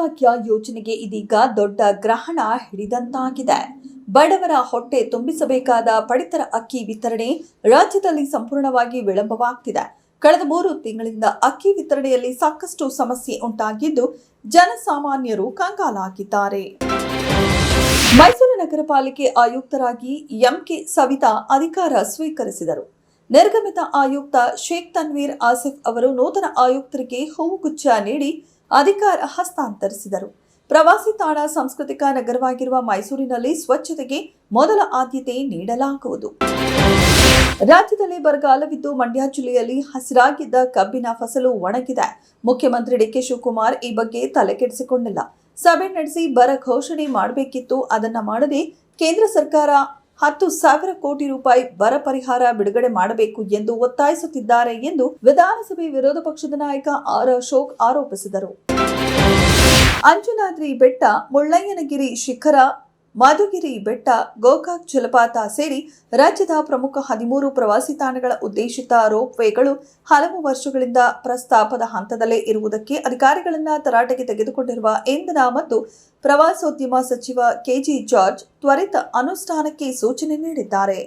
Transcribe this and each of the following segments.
ಅನ್ನಭಾಗ್ಯ ಯೋಜನೆಗೆ ಇದೀಗ ದೊಡ್ಡ ಗ್ರಹಣ ಹಿಡಿದಂತಾಗಿದೆ. ಬಡವರ ಹೊಟ್ಟೆ ತುಂಬಿಸಬೇಕಾದ ಪಡಿತರ ಅಕ್ಕಿ ವಿತರಣೆ ರಾಜ್ಯದಲ್ಲಿ ಸಂಪೂರ್ಣವಾಗಿ ವಿಳಂಬವಾಗ್ತಿದೆ. ಕಳೆದ 3 ತಿಂಗಳಿಂದ ಅಕ್ಕಿ ವಿತರಣೆಯಲ್ಲಿ ಸಾಕಷ್ಟು ಸಮಸ್ಯೆ ಉಂಟಾಗಿದ್ದು ಜನಸಾಮಾನ್ಯರು ಕಂಗಾಲಾಗಿದ್ದಾರೆ. ಮೈಸೂರು ನಗರ ಪಾಲಿಕೆ ಆಯುಕ್ತರಾಗಿ ಎಂಕೆ ಸವಿತಾ ಅಧಿಕಾರ ಸ್ವೀಕರಿಸಿದರು. ನಿರ್ಗಮಿತ ಆಯುಕ್ತ ಶೇಖ್ ತನ್ವೀರ್ ಆಸಿಫ್ ಅವರು ನೂತನ ಆಯುಕ್ತರಿಗೆ ಹೂಗುಚ್ಛ ನೀಡಿ ಅಧಿಕಾರ ಹಸ್ತಾಂತರಿಸಿದರು. ಪ್ರವಾಸಿ ತಾಣ ಸಾಂಸ್ಕೃತಿಕ ನಗರವಾಗಿರುವ ಮೈಸೂರಿನಲ್ಲಿ ಸ್ವಚ್ಛತೆಗೆ ಮೊದಲ ಆದ್ಯತೆ ನೀಡಲಾಗುವುದು. ರಾಜ್ಯದಲ್ಲಿ ಬರಗಾಲವಿದ್ದು ಮಂಡ್ಯ ಜಿಲ್ಲೆಯಲ್ಲಿ ಹಸಿರಾಗಿದ್ದ ಕಬ್ಬಿನ ಫಸಲು ಒಣಗಿದೆ. ಮುಖ್ಯಮಂತ್ರಿ ಡಿಕೆ ಶಿವಕುಮಾರ್ ಈ ಬಗ್ಗೆ ತಲೆಕೆಡಿಸಿಕೊಂಡಿಲ್ಲ. ಸಭೆ ನಡೆಸಿ ಬರ ಘೋಷಣೆ ಮಾಡಬೇಕಿತ್ತು, ಅದನ್ನ ಮಾಡದೆ ಕೇಂದ್ರ ಸರ್ಕಾರ 10,000 ಕೋಟಿ ರೂಪಾಯಿ ಬರ ಪರಿಹಾರ ಬಿಡುಗಡೆ ಮಾಡಬೇಕು ಎಂದು ಒತ್ತಾಯಿಸುತ್ತಿದ್ದಾರೆ ಎಂದು ವಿಧಾನಸಭೆ ವಿರೋಧ ಪಕ್ಷದ ನಾಯಕ ಆರ್ ಅಶೋಕ್ ಆರೋಪಿಸಿದರು. ಅಂಜನಾದ್ರಿ ಬೆಟ್ಟ, ಮುಳ್ಳಯ್ಯನಗಿರಿ ಶಿಖರ, ಮಧುಗಿರಿ ಬೆಟ್ಟ, ಗೋಕಾಕ್ ಜಲಪಾತ ಸೇರಿ ರಾಜ್ಯದ ಪ್ರಮುಖ 13 ಪ್ರವಾಸಿ ತಾಣಗಳ ಉದ್ದೇಶಿತ ರೋಪ್ ವೇಗಳು ಹಲವು ವರ್ಷಗಳಿಂದ ಪ್ರಸ್ತಾಪದ ಹಂತದಲ್ಲೇ ಇರುವುದಕ್ಕೆ ಅಧಿಕಾರಿಗಳನ್ನ ತರಾಟೆಗೆ ತೆಗೆದುಕೊಂಡಿರುವ ಇಂಧನ ಮತ್ತು ಪ್ರವಾಸೋದ್ಯಮ ಸಚಿವ ಕೆಜೆ ಜಾರ್ಜ್ ತ್ವರಿತ ಅನುಷ್ಠಾನಕ್ಕೆ ಸೂಚನೆ ನೀಡಿದ್ದಾರೆ.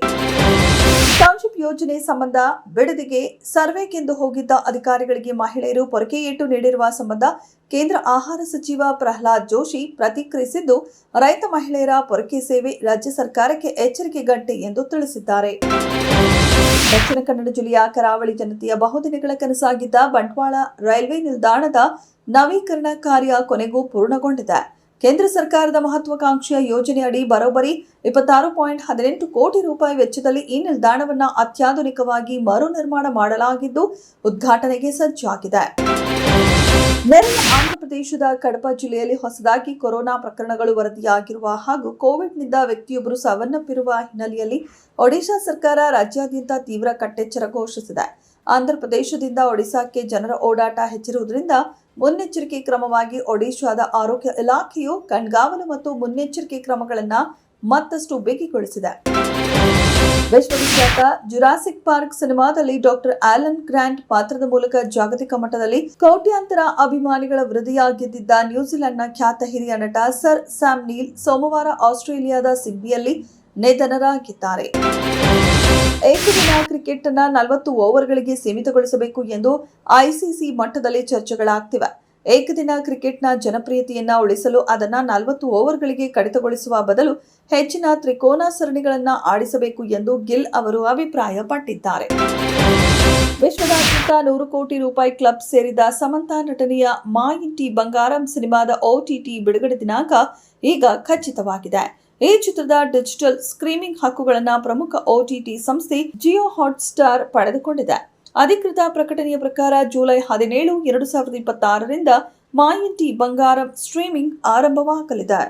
ಟೌನ್ಶಿಪ್ ಯೋಜನೆ ಸಂಬಂಧ ಬಿಡದಿಗೆ ಸರ್ವೆಗೆಂದು ಹೋಗಿದ್ದ ಅಧಿಕಾರಿಗಳಿಗೆ ಮಹಿಳೆಯರು ಪೊರಕೆ ಏಟು ನೀಡಿರುವ ಸಂಬಂಧ ಕೇಂದ್ರ ಆಹಾರ ಸಚಿವ ಪ್ರಹ್ಲಾದ್ ಜೋಶಿ ಪ್ರತಿಕ್ರಿಯಿಸಿದ್ದು, ರೈತ ಮಹಿಳೆಯರ ಪೊರಕೆ ಸೇವೆ ರಾಜ್ಯ ಸರ್ಕಾರಕ್ಕೆ ಎಚ್ಚರಿಕೆ ಗಂಟೆ ಎಂದು ತಿಳಿಸಿದ್ದಾರೆ. ದಕ್ಷಿಣ ಕನ್ನಡ ಜಿಲ್ಲೆಯ ಕರಾವಳಿ ಜನತೆಯ ಬಹುದಿನಗಳ ಕನಸಾಗಿದ್ದ ಬಂಟ್ವಾಳ ರೈಲ್ವೆ ನಿಲ್ದಾಣದ ನವೀಕರಣ ಕಾರ್ಯ ಕೊನೆಗೂ ಪೂರ್ಣಗೊಂಡಿದೆ. ಕೇಂದ್ರ ಸರ್ಕಾರದ ಮಹತ್ವಾಕಾಂಕ್ಷೆಯ ಯೋಜನೆ ಅಡಿ ಬರೋಬ್ಬರಿ 26.18 ಕೋಟಿ ರೂಪಾಯಿ ವೆಚ್ಚದಲ್ಲಿ ಈ ನಿಲ್ದಾಣವನ್ನು ಅತ್ಯಾಧುನಿಕವಾಗಿ ಮರು ನಿರ್ಮಾಣ ಮಾಡಲಾಗಿದ್ದು ಉದ್ಘಾಟನೆಗೆ ಸಜ್ಜಾಗಿದೆ. ನೆರೆಯ ಆಂಧ್ರಪ್ರದೇಶದ ಕಡಪ ಜಿಲ್ಲೆಯಲ್ಲಿ ಹೊಸದಾಗಿ ಕೊರೋನಾ ಪ್ರಕರಣಗಳು ವರದಿಯಾಗಿರುವ ಹಾಗೂ ಕೋವಿಡ್ನಿಂದ ವ್ಯಕ್ತಿಯೊಬ್ಬರು ಸಾವನ್ನಪ್ಪಿರುವ ಹಿನ್ನೆಲೆಯಲ್ಲಿ ಒಡಿಶಾ ಸರ್ಕಾರ ರಾಜ್ಯಾದ್ಯಂತ ತೀವ್ರ ಕಟ್ಟೆಚ್ಚರ ಘೋಷಿಸಿದೆ. ಆಂಧ್ರಪ್ರದೇಶದಿಂದ ಒಡಿಶಾಕ್ಕೆ ಜನರ ಓಡಾಟ ಹೆಚ್ಚಿರುವುದರಿಂದ ಮುನ್ನೆಚ್ಚರಿಕೆ ಕ್ರಮವಾಗಿ ಒಡಿಶಾದ ಆರೋಗ್ಯ ಇಲಾಖೆಯು ಕಣ್ಗಾವಲು ಮತ್ತು ಮುನ್ನೆಚ್ಚರಿಕೆ ಕ್ರಮಗಳನ್ನು ಮತ್ತಷ್ಟು ಬಿಗಿಗೊಳಿಸಿದೆ. ವಿಶ್ವವಿಖ್ಯಾತ ಜುರಾಸಿಕ್ ಪಾರ್ಕ್ ಸಿನಿಮಾದಲ್ಲಿ ಡಾಕ್ಟರ್ ಆಲನ್ ಗ್ರಾಂಟ್ ಪಾತ್ರದ ಮೂಲಕ ಜಾಗತಿಕ ಮಟ್ಟದಲ್ಲಿ ಕೋಟ್ಯಾಂತರ ಅಭಿಮಾನಿಗಳ ಹೃದಯ ಗೆದ್ದಿದ್ದ ನ್ಯೂಜಿಲೆಂಡ್ನ ಖ್ಯಾತ ಹಿರಿಯ ನಟ ಸರ್ ಸ್ಯಾಮ್ ನೀಲ್ ಸೋಮವಾರ ಆಸ್ಟ್ರೇಲಿಯಾದ ಸಿಡ್ನಿಯಲ್ಲಿ ನಿಧನರಾಗಿದ್ದಾರೆ. ಏಕದಿನ ಕ್ರಿಕೆಟ್ ಅನ್ನು 40 ಓವರ್ಗಳಿಗೆ ಸೀಮಿತಗೊಳಿಸಬೇಕು ಎಂದು ಐಸಿಸಿ ಮಟ್ಟದಲ್ಲಿ ಚರ್ಚೆಗಳಾಗ್ತಿವೆ. ಏಕದಿನ ಕ್ರಿಕೆಟ್ನ ಜನಪ್ರಿಯತೆಯನ್ನ ಉಳಿಸಲು ಅದನ್ನು 40 ಓವರ್ಗಳಿಗೆ ಕಡಿತಗೊಳಿಸುವ ಬದಲು ಹೆಚ್ಚಿನ ತ್ರಿಕೋನ ಸರಣಿಗಳನ್ನು ಆಡಿಸಬೇಕು ಎಂದು ಗಿಲ್ ಅವರು ಅಭಿಪ್ರಾಯಪಟ್ಟಿದ್ದಾರೆ. ವಿಶ್ವದಾದ್ಯಂತ 100 ಕೋಟಿ ರೂಪಾಯಿ ಕ್ಲಬ್ ಸೇರಿದ ಸಮಂತಾ ನಟನೆಯ ಮಾ ಇಂಟಿ ಬಂಗಾರಂ ಸಿನಿಮಾದ OTT ಬಿಡುಗಡೆ ದಿನಾಂಕ ಈಗ ಖಚಿತವಾಗಿದೆ. ಈ ಚಿತ್ರದ ಡಿಜಿಟಲ್ ಸ್ಟ್ರೀಮಿಂಗ್ ಹಕ್ಕುಗಳನ್ನು ಪ್ರಮುಖ OTT ಸಂಸ್ಥೆ ಜಿಯೋ ಹಾಟ್ಸ್ಟಾರ್ ಪಡೆದುಕೊಂಡಿದೆ. ಅಧಿಕೃತ ಪ್ರಕಟಣೆಯ ಪ್ರಕಾರ ಜುಲೈ 17, 2026 ರಿಂದ ಮಾ ಇಂಟಿ ಬಂಗಾರಂ ಸ್ಟ್ರೀಮಿಂಗ್ ಆರಂಭವಾಗಲಿದೆ.